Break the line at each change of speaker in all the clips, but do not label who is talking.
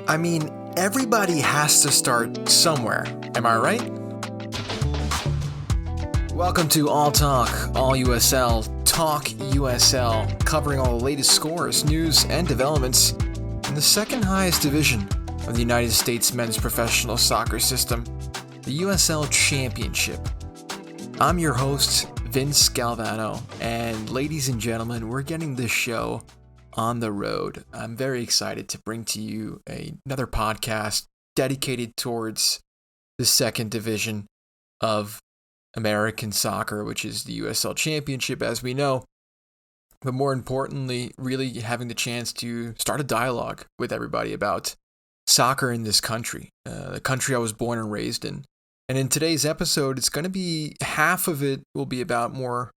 I mean, everybody has to start somewhere, am I right? Welcome to All Talk, All USL, Talk USL, covering all the latest scores, news, and developments in the second highest division of the United States men's professional soccer system, the USL Championship. I'm your host, Vince Galvano, and ladies and gentlemen, we're getting this show on the road. I'm very excited to bring to you another podcast dedicated towards the second division of American soccer, which is the USL Championship, as we know. But more importantly, really having the chance to start a dialogue with everybody about soccer in this country, the country I was born and raised in. And in today's episode, it's going to be half of it will be about more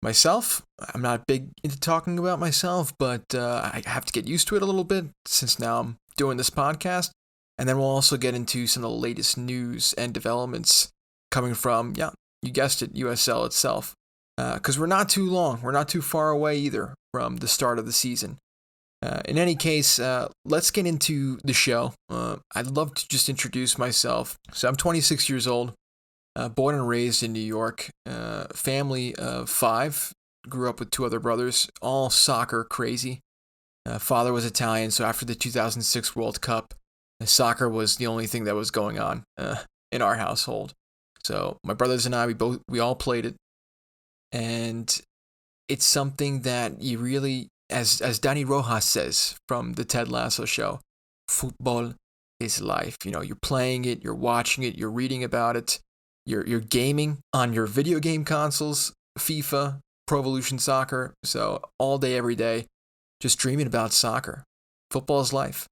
myself. I'm not big into talking about myself, but I have to get used to it a little bit since now I'm doing this podcast. And then we'll also get into some of the latest news and developments coming from, you guessed it, USL itself. Because we're not too far away either from the start of the season. In any case, let's get into the show. I'd love to just introduce myself. So I'm 26 years old. Born and raised in New York, family of 5, grew up with 2 other brothers, all soccer crazy. Father was Italian, so after the 2006 World Cup, soccer was the only thing that was going on in our household. So my brothers and I, we all played it, and it's something that you really, as Danny Rojas says from the Ted Lasso show, football is life. You know, you're playing it, you're watching it, you're reading about it. You're gaming on your video game consoles, FIFA, Pro Evolution Soccer, so all day, every day, just dreaming about soccer. Football is life.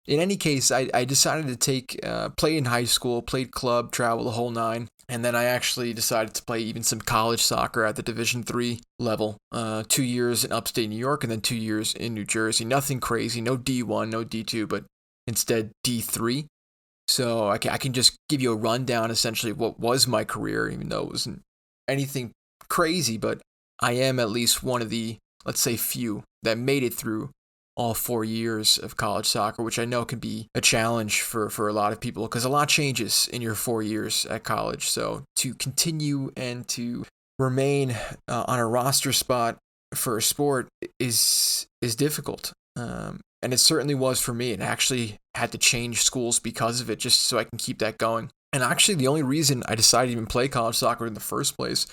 In any case, I decided to play in high school, played club, travel the whole 9, and then I actually decided to play even some college soccer at the Division III level. 2 years in upstate New York and then 2 years in New Jersey. Nothing crazy, no D1, no D2, but instead D3. So I can just give you a rundown, essentially, of what was my career, even though it wasn't anything crazy, but I am at least one of the, let's say, few that made it through all 4 years of college soccer, which I know can be a challenge for a lot of people because a lot changes in your 4 years at college. So to continue and to remain on a roster spot for a sport is difficult. And it certainly was for me. And I actually had to change schools because of it just so I can keep that going. And actually, the only reason I decided to even play college soccer in the first place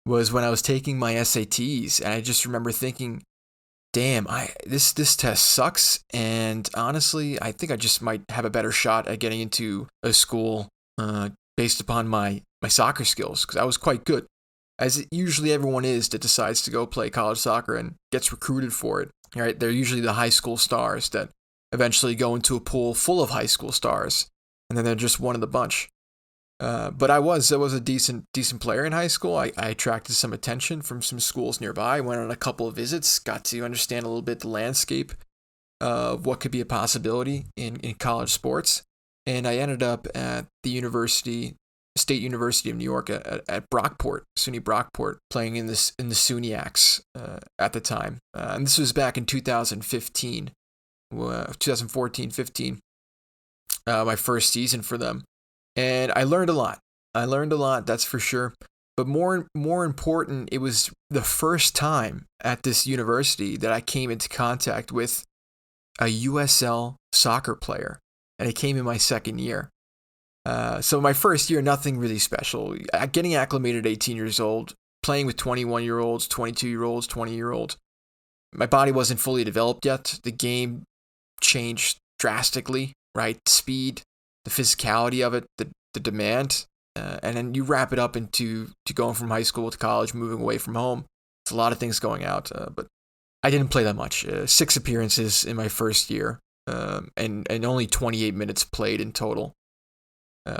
was when I was taking my SATs. And I just remember thinking, damn, this test sucks. And honestly, I think I just might have a better shot at getting into a school based upon my soccer skills, because I was quite good, as usually everyone is that decides to go play college soccer and gets recruited for it. Right? They're usually the high school stars that eventually go into a pool full of high school stars, and then they're just one of the bunch. But I was a decent player in high school. I attracted some attention from some schools nearby. Went on a couple of visits, got to understand a little bit the landscape of what could be a possibility in college sports, and I ended up at the State University of New York at Brockport, SUNY Brockport, playing in the SUNYACs at the time. And this was back in 2014-15, my first season for them. And I learned a lot. That's for sure. But more important, it was the first time at this university that I came into contact with a USL soccer player. And it came in my second year. So my first year, nothing really special. Getting acclimated at 18 years old, playing with 21-year-olds, 22-year-olds, 20-year-olds. My body wasn't fully developed yet. The game changed drastically, right? Speed, the physicality of it, the demand. And then you wrap it up into going from high school to college, moving away from home. It's a lot of things going out, but I didn't play that much. 6 appearances in my first year, and only 28 minutes played in total.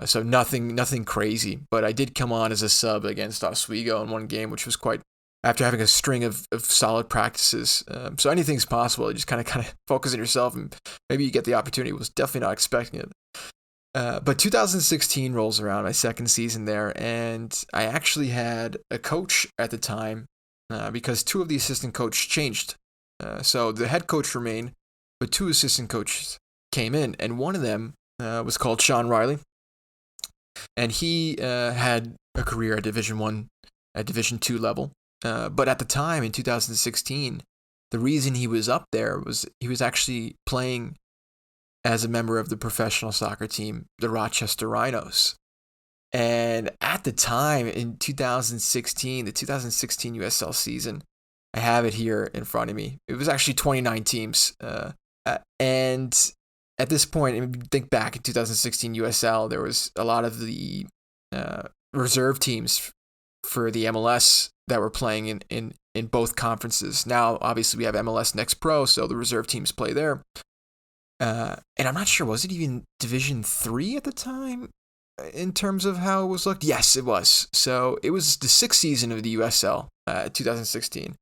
So nothing crazy, but I did come on as a sub against Oswego in one game, which was quite, after having a string of solid practices. So anything's possible. You just kind of focus on yourself, and maybe you get the opportunity. Was definitely not expecting it. But 2016 rolls around, my second season there, and I actually had a coach at the time because 2 of the assistant coaches changed. So the head coach remained, but 2 assistant coaches came in, and one of them was called Sean Riley, and he had a career at Division 1, at Division 2 level. But at the time, in 2016, the reason he was up there was he was actually playing as a member of the professional soccer team, the Rochester Rhinos. And at the time, in 2016, the 2016 USL season, I have it here in front of me. It was actually 29 teams. And at this point, if you think back in 2016 USL, there was a lot of the reserve teams for the MLS that were playing in both conferences. Now, obviously, we have MLS Next Pro, so the reserve teams play there. And I'm not sure, was it even Division 3 at the time in terms of how it was looked? Yes, it was. So it was the 6th season of the USL, 2016.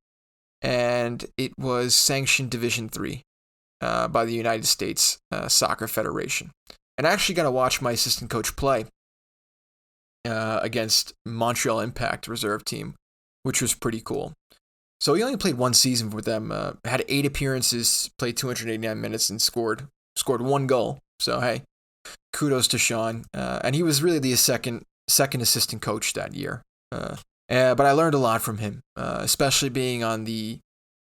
And it was sanctioned Division 3 by the United States Soccer Federation. And I actually got to watch my assistant coach play against Montreal Impact reserve team, which was pretty cool. So he only played one season with them, had 8 appearances, played 289 minutes, and scored 1 goal. So, hey, kudos to Sean. And he was really the second assistant coach that year. But I learned a lot from him, especially being on the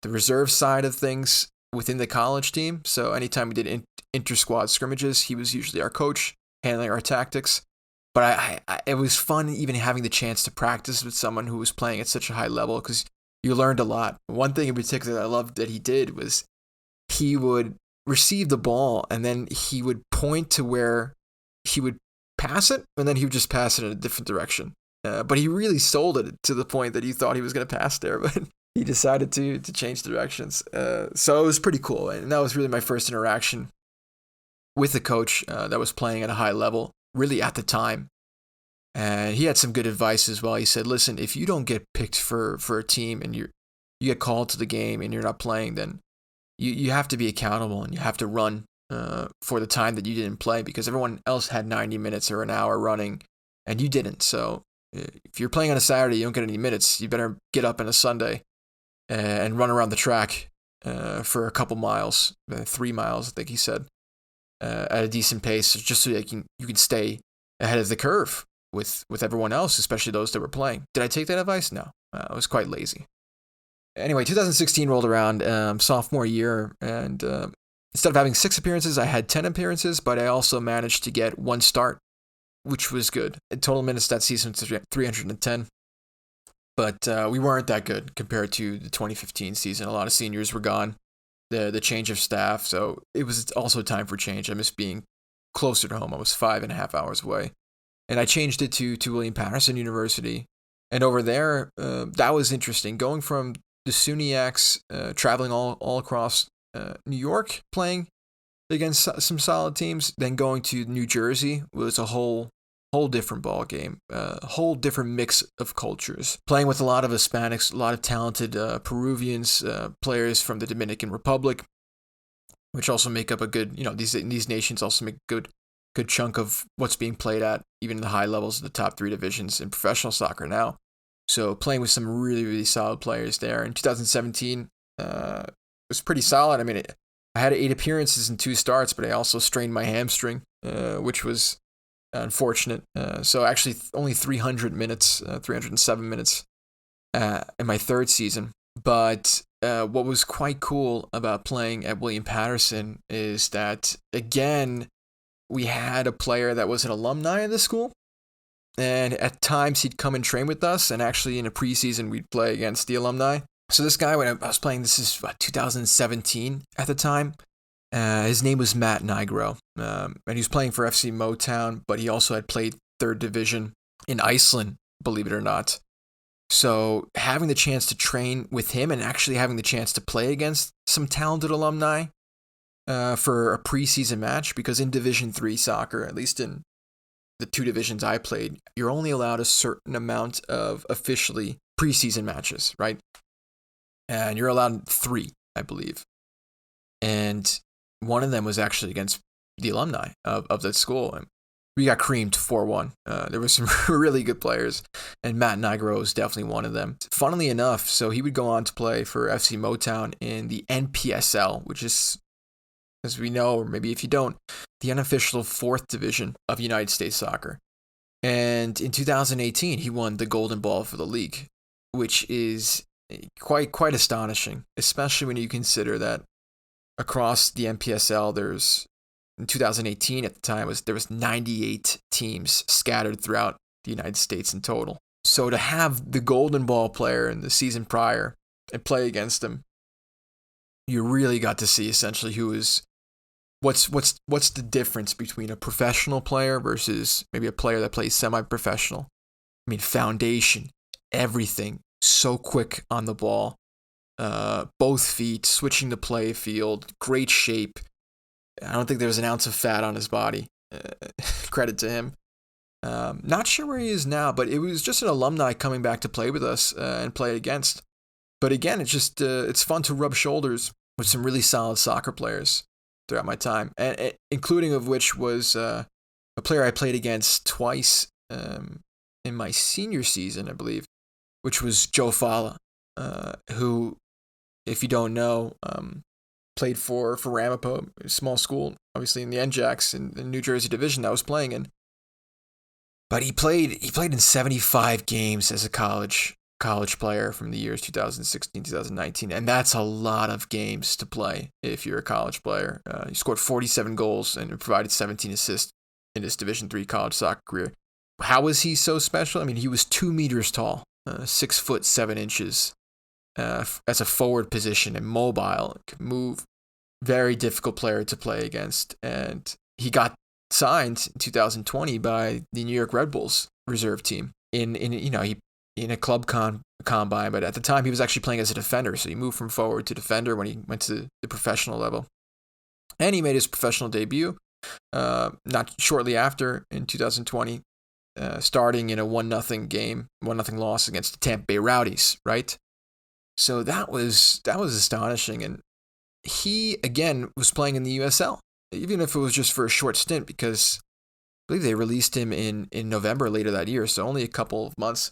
reserve side of things within the college team. So anytime we did inter-squad scrimmages, he was usually our coach, handling our tactics. But it was fun even having the chance to practice with someone who was playing at such a high level, because you learned a lot. One thing in particular that I loved that he did was he would receive the ball and then he would point to where he would pass it, and then he would just pass it in a different direction. But he really sold it to the point that you thought he was going to pass there, but he decided to change directions. So it was pretty cool, and that was really my first interaction with a coach that was playing at a high level, really at the time. And he had some good advice as well. He said, listen, if you don't get picked for a team and you get called to the game and you're not playing, then you have to be accountable and you have to run for the time that you didn't play, because everyone else had 90 minutes or an hour running and you didn't. So if you're playing on a Saturday, you don't get any minutes, you better get up on a Sunday and run around the track for a couple miles, 3 miles, I think he said, at a decent pace, just so that you can stay ahead of the curve with everyone else, especially those that were playing. Did I take that advice? No. I was quite lazy. Anyway, 2016 rolled around, sophomore year, and instead of having 6 appearances, I had 10 appearances, but I also managed to get 1 start, which was good. Total minutes that season was 310, but we weren't that good compared to the 2015 season. A lot of seniors were gone, the change of staff, so it was also time for change. I missed being closer to home. I was 5.5 hours away. And I changed it to William Patterson University. And over there, that was interesting. Going from the SUNYX, traveling all across New York, playing against some solid teams, then going to New Jersey was a whole different ball game, a whole different mix of cultures. Playing with a lot of Hispanics, a lot of talented Peruvians, players from the Dominican Republic, which also make up a good, these nations also make a good chunk of what's being played at even the high levels of the top 3 divisions in professional soccer now. So playing with some really, really solid players there. In 2017, was pretty solid. I mean, I had 8 appearances and 2 starts, but I also strained my hamstring, which was unfortunate. So actually only 307 minutes in my 3rd season. But what was quite cool about playing at William Patterson is that, again, we had a player that was an alumni of the school, and at times he'd come and train with us, and actually in a preseason we'd play against the alumni. So this guy, when I was playing, this is 2017 at the time, his name was Matt Nigro, and he was playing for FC Motown, but he also had played 3rd division in Iceland, believe it or not. So having the chance to train with him and actually having the chance to play against some talented alumni for a preseason match, because in Division 3 soccer, at least in the 2 divisions I played, you're only allowed a certain amount of officially preseason matches, right? And you're allowed 3, I believe. And one of them was actually against the alumni of that school. And we got creamed 4-1. There were some really good players, and Matt Nigro was definitely one of them. Funnily enough, so he would go on to play for FC Motown in the NPSL, which is as we know, or maybe if you don't, the unofficial fourth division of United States soccer. And in 2018, he won the Golden Ball for the league, which is quite astonishing, especially when you consider that across the NPSL, in 2018 at the time there was 98 teams scattered throughout the United States in total. So to have the Golden Ball player in the season prior and play against him, you really got to see essentially what's the difference between a professional player versus maybe a player that plays semi-professional. I mean, foundation, everything, so quick on the ball, both feet, switching to play field, great shape. I don't think there was an ounce of fat on his body. Credit to him. Not sure where he is now, but it was just an alumni coming back to play with us and play against. But again, it's fun to rub shoulders with some really solid soccer players throughout my time, and including of which was a player I played against twice in my senior season, I believe, which was Joe Fala, who, if you don't know, played for Ramapo, a small school, obviously in the NJAX in the New Jersey division that I was playing in. But he played in 75 games as a college player from the years 2016, 2019, and that's a lot of games to play if you're a college player. He scored 47 goals and provided 17 assists in his Division III college soccer career. How was he so special? I mean, he was 2 meters tall, 6 foot 7 inches, as a forward position and mobile, could move. Very difficult player to play against, and he got signed in 2020 by the New York Red Bulls reserve team in a club combine, but at the time he was actually playing as a defender, so he moved from forward to defender when he went to the professional level. And he made his professional debut not shortly after in 2020, starting in a 1-0 loss against the Tampa Bay Rowdies, right? So that was astonishing, and he again was playing in the USL, even if it was just for a short stint, because I believe they released him in November later that year, so only a couple of months.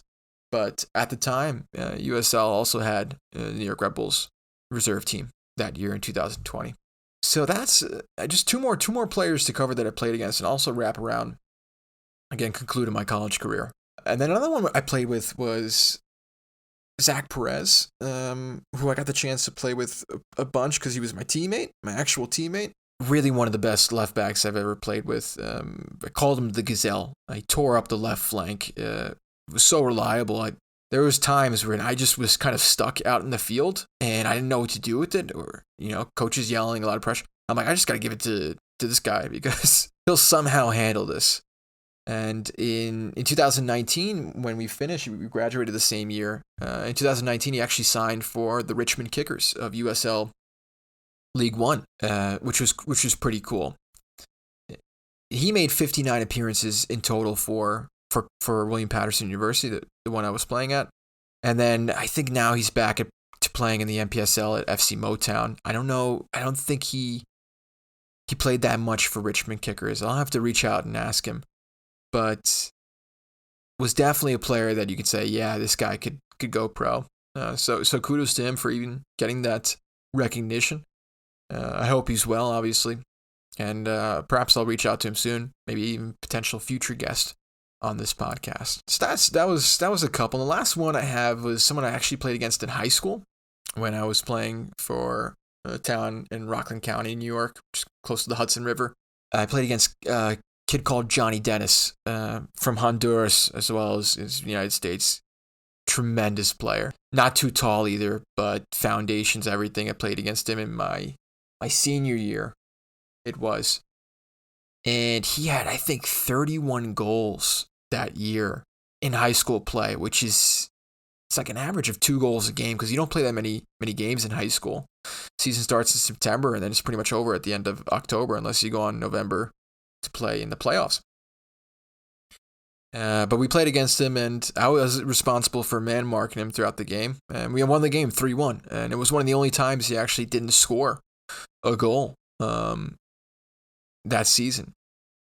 But at the time, USL also had the New York Red Bulls reserve team that year in 2020. So that's just two more players to cover that I played against, and also wrap around, again, concluded my college career. And then another one I played with was Zach Perez, who I got the chance to play with a bunch because he was my actual teammate. Really one of the best left backs I've ever played with. I called him the Gazelle. He tore up the left flank. Was so reliable. There was times when I just was kind of stuck out in the field and I didn't know what to do with it, or coaches yelling, a lot of pressure. I'm like, I just got to give it to this guy because he'll somehow handle this. And in 2019, when we finished, we graduated the same year. In 2019, he actually signed for the Richmond Kickers of USL League One, which was pretty cool. He made 59 appearances in total for William Patterson University, the one I was playing at. And then I think now he's back to playing in the NPSL at FC Motown. I don't know. I don't think he played that much for Richmond Kickers. I'll have to reach out and ask him. But was definitely a player that you could say, yeah, this guy could go pro. So kudos to him for even getting that recognition. I hope he's well, obviously. And perhaps I'll reach out to him soon. Maybe even potential future guest on this podcast. So that was a couple. And the last one I have was someone I actually played against in high school when I was playing for a town in Rockland County, New York, just close to the Hudson River. I played against a kid called Johnny Dennis from Honduras as well as the United States. Tremendous player. Not too tall either, but foundations, everything. I played against him in my senior year. It was. And he had, I think, 31 goals that year in high school play, which is, it's like an average of 2 goals a game because you don't play that many games in high school. Season starts in September and then it's pretty much over at the end of October unless you go on November to play in the playoffs. But we played against him, and I was responsible for man marking him throughout the game. And we won the game 3-1. And it was one of the only times he actually didn't score a goal that season.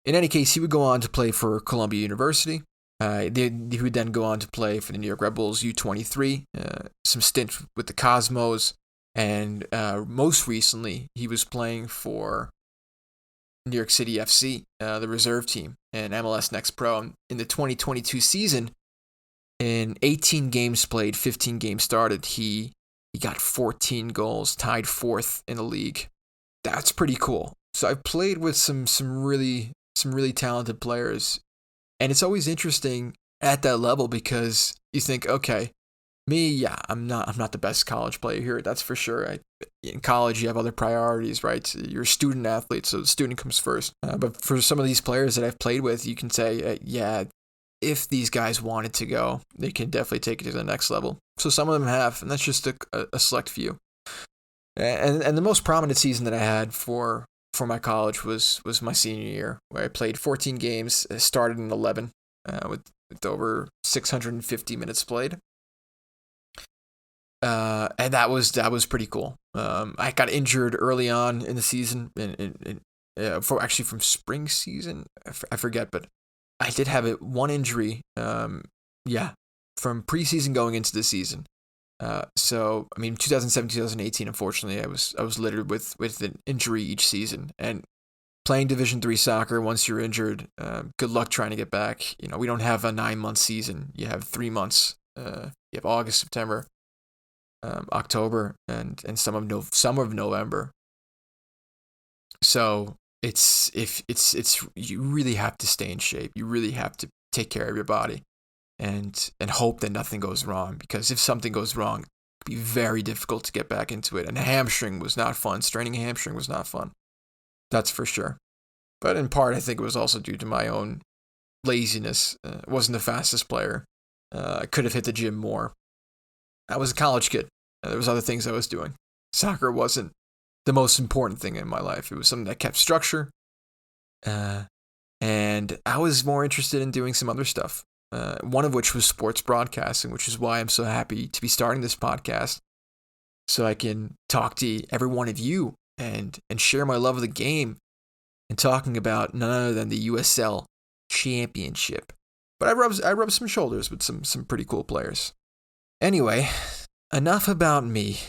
In any case, he would go on to play for Columbia University. He would then go on to play for the New York Red Bulls U23, some stint with the Cosmos, And most recently, he was playing for New York City FC, the reserve team, and MLS Next Pro. In the 2022 season, in 18 games played, 15 games started, he got 14 goals, tied 4th in the league. That's pretty cool. So I've played with some really talented players, and it's always interesting at that level because you think, okay, me, yeah, I'm not the best college player here, that's for sure. In college, you have other priorities, right? You're a student athlete, so the student comes first. But for some of these players that I've played with, you can say, yeah, if these guys wanted to go, they can definitely take it to the next level. So some of them have, and that's just a select few. And the most prominent season that I had for my college was my senior year, where I played 14 games, started in 11, with over 650 minutes played. And that was pretty cool. I got injured early on in the season, from spring season. I forget, but I did have one injury. From preseason going into the season. So I mean, 2017, 2018. Unfortunately, I was littered with an injury each season. And playing Division III soccer, once you're injured, good luck trying to get back. We don't have a 9-month season. You have 3 months. You have August, September, October, and some of November. So it's you really have to stay in shape. You really have to take care of your body, and hope that nothing goes wrong. Because if something goes wrong, it'd be very difficult to get back into it. And a hamstring was not fun. Straining a hamstring was not fun. That's for sure. But in part, I think it was also due to my own laziness. I wasn't the fastest player. I could have hit the gym more. I was a college kid. There was other things I was doing. Soccer wasn't the most important thing in my life. It was something that kept structure. And I was more interested in doing some other stuff. One of which was sports broadcasting, which is why I'm so happy to be starting this podcast, so I can talk to every one of you and share my love of the game, and talking about none other than the USL Championship. But I rubbed some shoulders with some pretty cool players. Anyway, enough about me.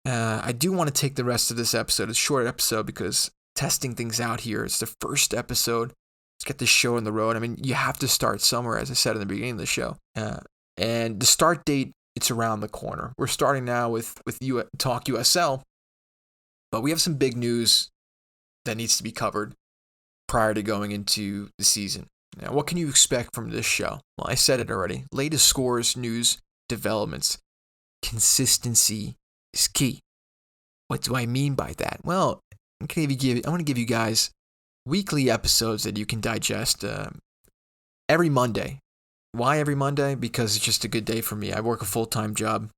I do want to take the rest of this episode, a short episode, because testing things out here. It's the first episode. Let's get this show on the road. I mean, you have to start somewhere, as I said in the beginning of the show. And the start date, it's around the corner. We're starting now with TalkUSL, but we have some big news that needs to be covered prior to going into the season. Now, what can you expect from this show? Well, I said it already. Latest scores, news, developments. Consistency is key. What do I mean by that? Well, I want to give you guys weekly episodes that you can digest every Monday. Why every Monday? Because it's just a good day for me. I work a full-time job.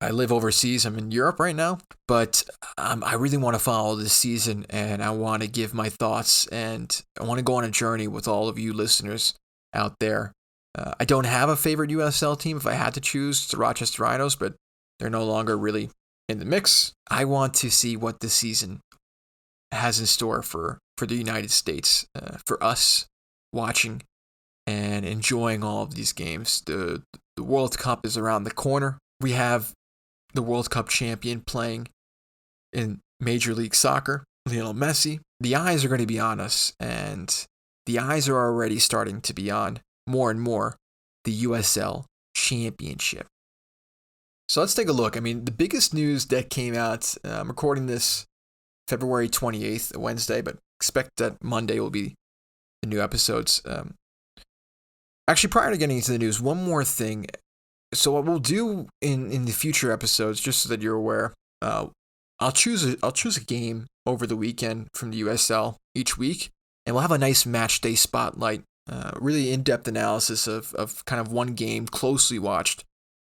I live overseas. I'm in Europe right now, but I really want to follow this season, and I want to give my thoughts, and I want to go on a journey with all of you listeners out there. I don't have a favorite USL team. If I had to choose, it's the Rochester Rhinos, but they're no longer really in the mix. I want to see what this season has in store for the United States, for us watching and enjoying all of these games. The World Cup is around the corner. We have the World Cup champion playing in Major League Soccer, Lionel Messi. The eyes are going to be on us, and the eyes are already starting to be on more and more the USL Championship. So let's take a look. I mean, the biggest news that came out, I'm recording this February 28th, Wednesday, but expect that Monday will be the new episodes. Actually, prior to getting into the news, one more thing. So what we'll do in the future episodes, just so that you're aware, I'll choose a game over the weekend from the USL each week, and we'll have a nice match day spotlight, really in-depth analysis of kind of one game closely watched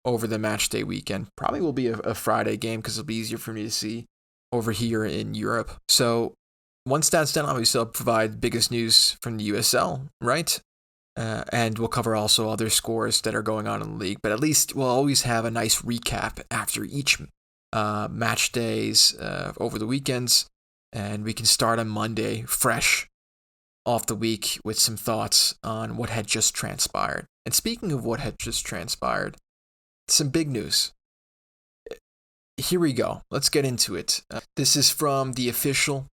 over the match day weekend. Probably will be a Friday game because it'll be easier for me to see over here in Europe. So once that's done, obviously I'll provide the biggest news from the USL, right? And we'll cover also other scores that are going on in the league. But at least we'll always have a nice recap after each match days over the weekends. And we can start on Monday fresh off the week with some thoughts on what had just transpired. And speaking of what had just transpired, some big news. here we go. Let's get into it. This is from the official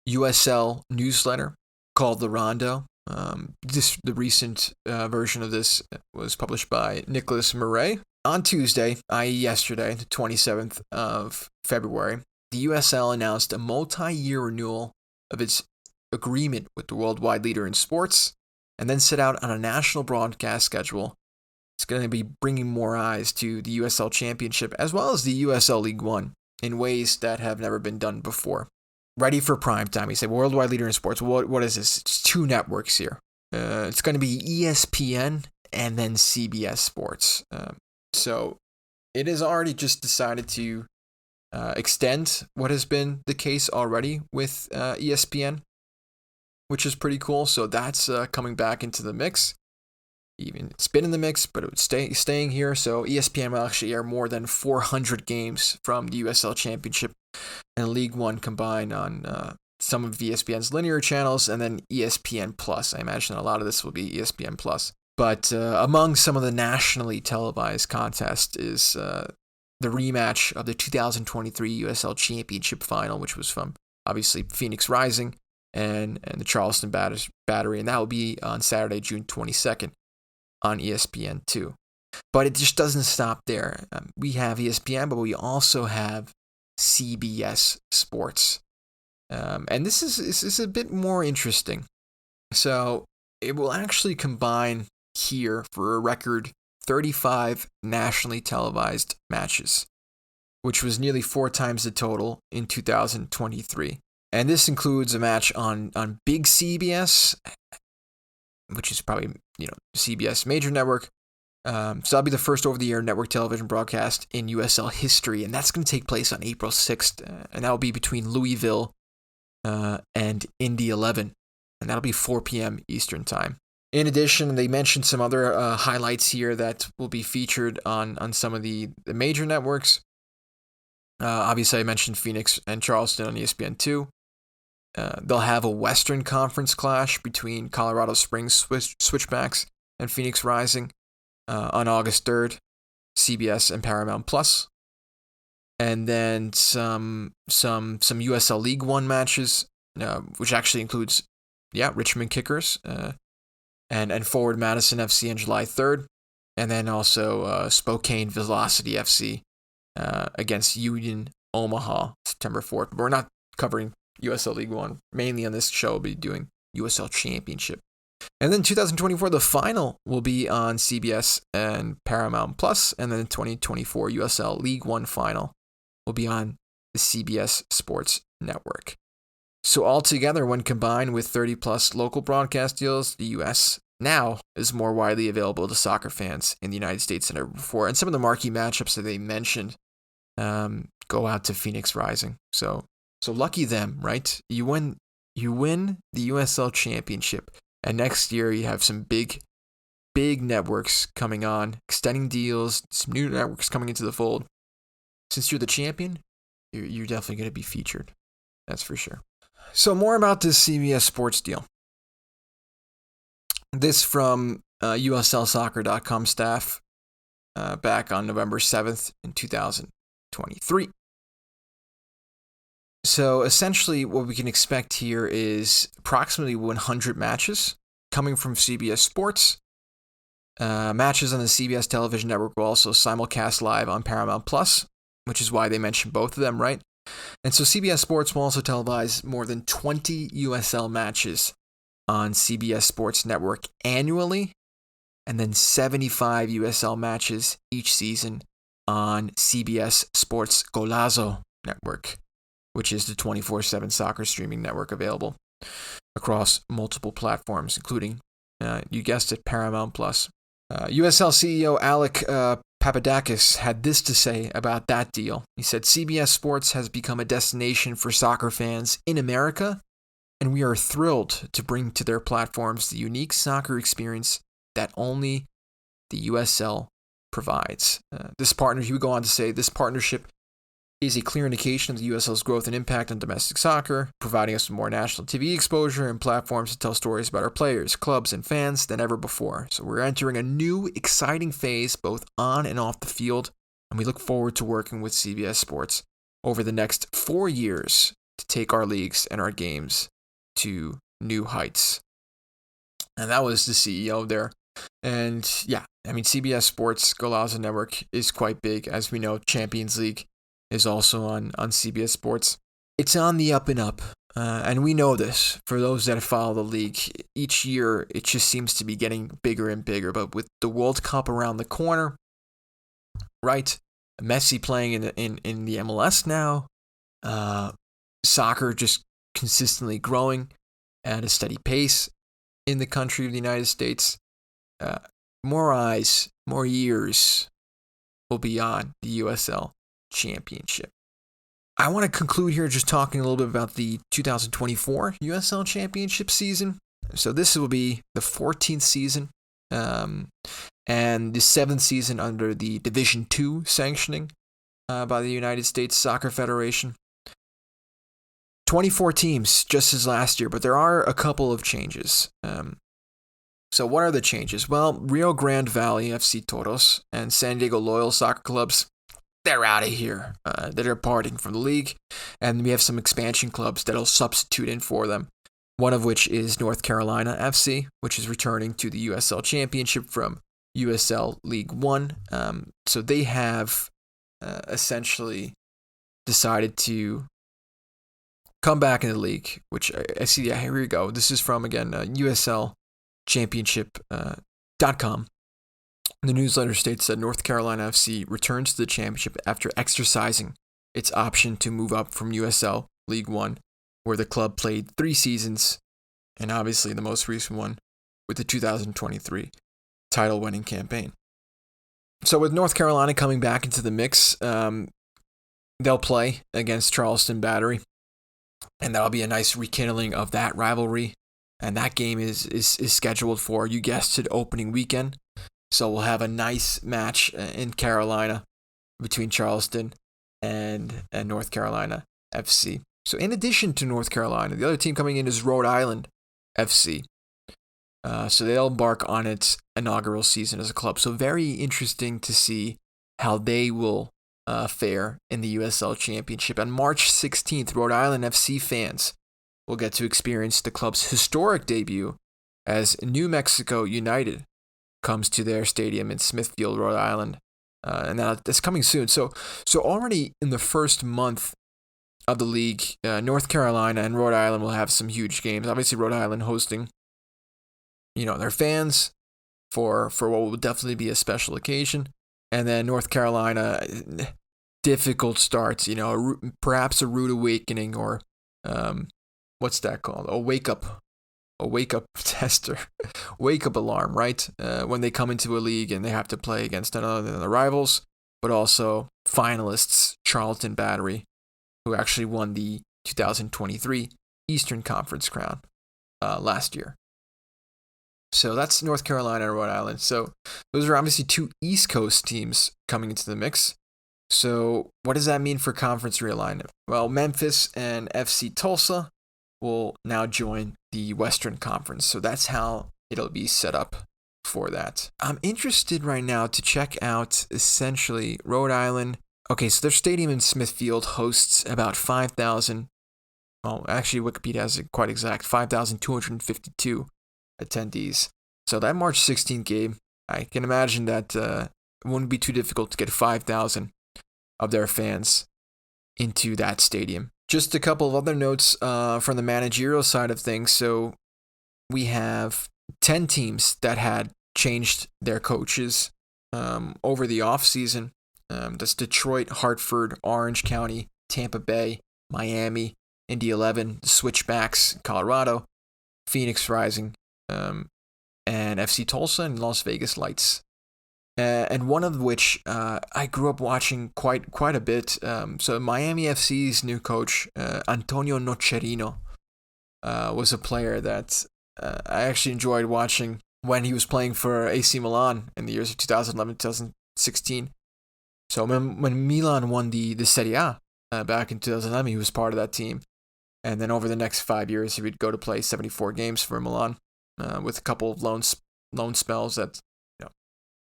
USL newsletter called The Rondo. The recent version of this was published by Nicholas Murray. On Tuesday, i.e. yesterday, the 27th of February, the USL announced a multi-year renewal of its agreement with the worldwide leader in sports, and then set out on a national broadcast schedule. It's going to be bringing more eyes to the USL Championship as well as the USL League One in ways that have never been done before. Ready for prime time. You say worldwide leader in sports. What is this? It's 2 networks here. It's going to be ESPN and then CBS Sports. So it has already just decided to extend what has been the case already with ESPN, which is pretty cool. So that's coming back into the mix. Even it's been in the mix, but it's staying here. So ESPN will actually air more than 400 games from the USL Championship and League One combined on some of ESPN's linear channels, and then ESPN Plus. I imagine a lot of this will be ESPN Plus. But among some of the nationally televised contests is the rematch of the 2023 USL Championship final, which was from obviously Phoenix Rising and the Charleston Battery, and that will be on Saturday, June 22nd on ESPN2. But it just doesn't stop there. We have ESPN, but we also have CBS Sports. And this is a bit more interesting. So it will actually combine here for a record 35 nationally televised matches, which was nearly 4 times the total in 2023. And this includes a match on Big CBS, which is probably, CBS major network. So that'll be the first over-the-air network television broadcast in USL history, and that's going to take place on April 6th, and that'll be between Louisville and Indy 11, and that'll be 4 p.m. Eastern Time. In addition, they mentioned some other highlights here that will be featured on some of the major networks. Obviously, I mentioned Phoenix and Charleston on ESPN2. They'll have a Western Conference clash between Colorado Springs Switchbacks and Phoenix Rising on August 3rd, CBS and Paramount Plus. And then some USL League One matches, which actually includes, Richmond Kickers and Forward Madison FC on July 3rd. And then also Spokane Velocity FC against Union Omaha, September 4th. But we're not covering USL League One. Mainly on this show, we'll be doing USL Championship. And then 2024, the final will be on CBS and Paramount Plus, and then the 2024 USL League One final will be on the CBS Sports Network. So altogether, when combined with 30-plus local broadcast deals, the U.S. now is more widely available to soccer fans in the United States than ever before. And some of the marquee matchups that they mentioned go out to Phoenix Rising. So lucky them, right? You win the USL Championship. And next year, you have some big networks coming on, extending deals, some new networks coming into the fold. Since you're the champion, you're definitely going to be featured. That's for sure. So more about this CBS Sports deal. This from USLsoccer.com staff back on November 7th in 2023. So essentially what we can expect here is approximately 100 matches coming from CBS Sports. Matches on the CBS television network will also simulcast live on Paramount Plus, which is why they mentioned both of them, right? And so CBS Sports will also televise more than 20 USL matches on CBS Sports Network annually, and then 75 USL matches each season on CBS Sports Golazo Network, which is the 24/7 soccer streaming network available across multiple platforms, including, you guessed it, Paramount Plus. USL CEO Alec Papadakis had this to say about that deal. He said, CBS Sports has become a destination for soccer fans in America, and we are thrilled to bring to their platforms the unique soccer experience that only the USL provides. He would go on to say, this partnership is a clear indication of the USL's growth and impact on domestic soccer, providing us with more national TV exposure and platforms to tell stories about our players, clubs, and fans than ever before. So we're entering a new, exciting phase both on and off the field. and we look forward to working with CBS Sports over the next 4 years to take our leagues and our games to new heights. And that was the CEO there. And yeah, I mean, CBS Sports Golazo Network is quite big. As we know, Champions League is also on CBS Sports. It's on the up and up. And we know this. For those that follow the league, each year it just seems to be getting bigger and bigger. But with the World Cup around the corner, right? Messi playing in the MLS now. Soccer just consistently growing at a steady pace in the country of the United States. More eyes, more ears will be on the USL Championship. I want to conclude here just talking a little bit about the 2024 USL Championship season. So this will be the 14th season and the 7th season under the Division II sanctioning by the United States Soccer Federation. 24 teams, just as last year, but there are a couple of changes. So what are the changes? Well, Rio Grande Valley FC Toros and San Diego Loyal Soccer Clubs, they're out of here. They're departing from the league, and we have some expansion clubs that'll substitute in for them. One of which is North Carolina FC, which is returning to the USL Championship from USL League One. So they have essentially decided to come back in the league, which I see. Yeah, here we go. This is from, again, USLchampionship.com. The newsletter states that North Carolina FC returns to the championship after exercising its option to move up from USL League One, where the club played 3 seasons, and obviously the most recent one with the 2023 title-winning campaign. So with North Carolina coming back into the mix, they'll play against Charleston Battery, and that'll be a nice rekindling of that rivalry. And that game is scheduled for, you guessed it, opening weekend. So we'll have a nice match in Carolina between Charleston and North Carolina FC. So in addition to North Carolina, the other team coming in is Rhode Island FC. So they'll embark on its inaugural season as a club. So very interesting to see how they will fare in the USL Championship. On March 16th, Rhode Island FC fans will get to experience the club's historic debut as New Mexico United comes to their stadium in Smithfield, Rhode Island. And that's coming soon. So already in the first month of the league, North Carolina and Rhode Island will have some huge games. Obviously, Rhode Island hosting, their fans for what will definitely be a special occasion. And then North Carolina, difficult starts, perhaps a rude awakening, or what's that called? A wake up tester, wake up alarm, right? When they come into a league and they have to play against none other than the rivals, but also finalists Charlton Battery, who actually won the 2023 Eastern Conference crown last year. So that's North Carolina and Rhode Island. So those are obviously 2 East Coast teams coming into the mix. So what does that mean for conference realignment? Well, Memphis and FC Tulsa will now join the Western Conference. So that's how it'll be set up for that. I'm interested right now to check out essentially Rhode Island. Okay, so their stadium in Smithfield hosts about 5,000. Well, actually, Wikipedia has it quite exact, 5,252 attendees. So that March 16th game, I can imagine that it wouldn't be too difficult to get 5,000 of their fans into that stadium. Just a couple of other notes from the managerial side of things. So we have 10 teams that had changed their coaches over the offseason. That's Detroit, Hartford, Orange County, Tampa Bay, Miami, Indy 11, Switchbacks, Colorado, Phoenix Rising, and FC Tulsa and Las Vegas Lights. And one of which I grew up watching quite a bit. So Miami FC's new coach, Antonio Nocerino, was a player that I actually enjoyed watching when he was playing for AC Milan in the years of 2011, 2016. So when Milan won the Serie A back in 2011, he was part of that team. And then over the next 5 years, he would go to play 74 games for Milan with a couple of loan spells at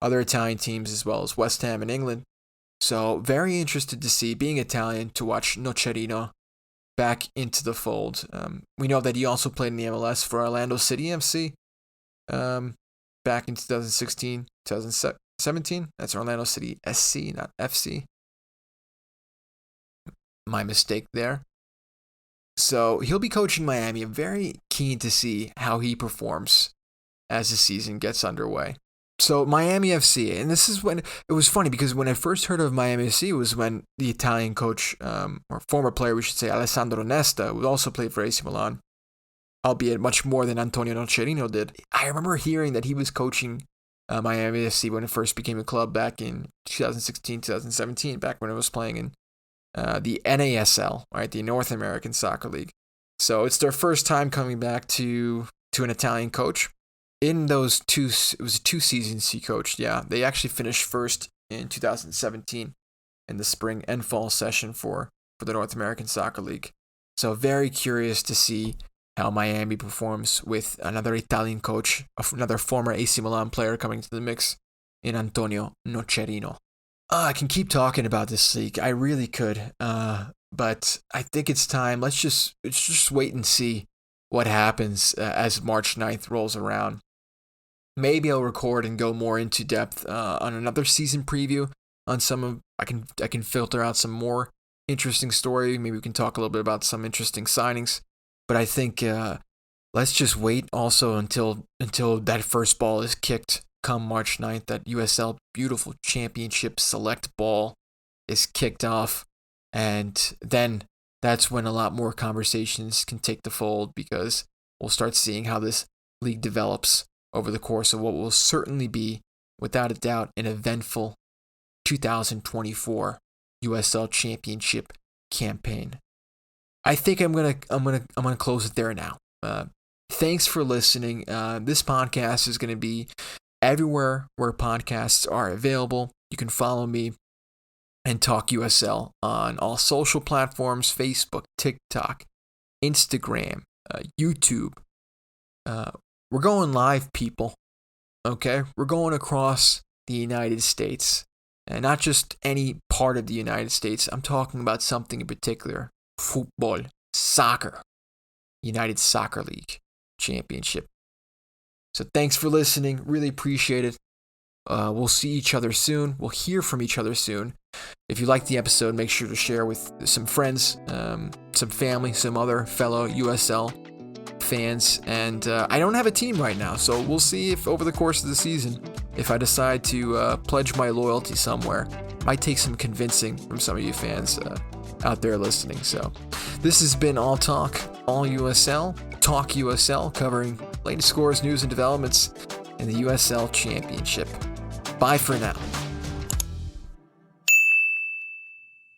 other Italian teams as well as West Ham in England. So very interested to see, being Italian, to watch Nocerino back into the fold. We know that he also played in the MLS for Orlando City FC back in 2016, 2017. That's Orlando City SC, not FC. My mistake there. So he'll be coaching Miami. I'm very keen to see how he performs as the season gets underway. So Miami FC, and this is when it was funny, because when I first heard of Miami FC was when the Italian coach, or former player, we should say, Alessandro Nesta, who also played for AC Milan, albeit much more than Antonio Nocerino did. I remember hearing that he was coaching Miami FC when it first became a club back in 2016, 2017, back when it was playing in the NASL, right, the North American Soccer League. So it's their first time coming back to an Italian coach. In those it was 2 seasons he coached. Yeah, they actually finished first in 2017 in the spring and fall session for the North American Soccer League. So very curious to see how Miami performs with another Italian coach, another former AC Milan player coming to the mix in Antonio Nocerino. I can keep talking about this league. I really could. But I think it's time. Let's just wait and see what happens as March 9th rolls around. Maybe I'll record and go more into depth on another season preview on some of. I can filter out some more interesting story. Maybe we can talk a little bit about some interesting signings. But I think let's just wait also until that first ball is kicked come March 9th. That USL beautiful championship select ball is kicked off, and then that's when a lot more conversations can take the fold, because we'll start seeing how this league develops over the course of what will certainly be, without a doubt, an eventful 2024 USL Championship campaign. I think I'm gonna close it there now. Thanks for listening. This podcast is gonna be everywhere where podcasts are available. You can follow me and TalkUSL on all social platforms: Facebook, TikTok, Instagram, YouTube. We're going live, people. Okay? We're going across the United States. And not just any part of the United States. I'm talking about something in particular. Football. Soccer. United Soccer League Championship. So thanks for listening. Really appreciate it. We'll see each other soon. We'll hear from each other soon. If you liked the episode, make sure to share with some friends, some family, some other fellow USL fans. And I don't have a team right now, so we'll see if over the course of the season, if I decide to pledge my loyalty somewhere. Might take some convincing from some of you fans out there listening. So this has been All Talk, All USL, Talk USL, covering latest scores, news, and developments in the USL Championship. Bye for now.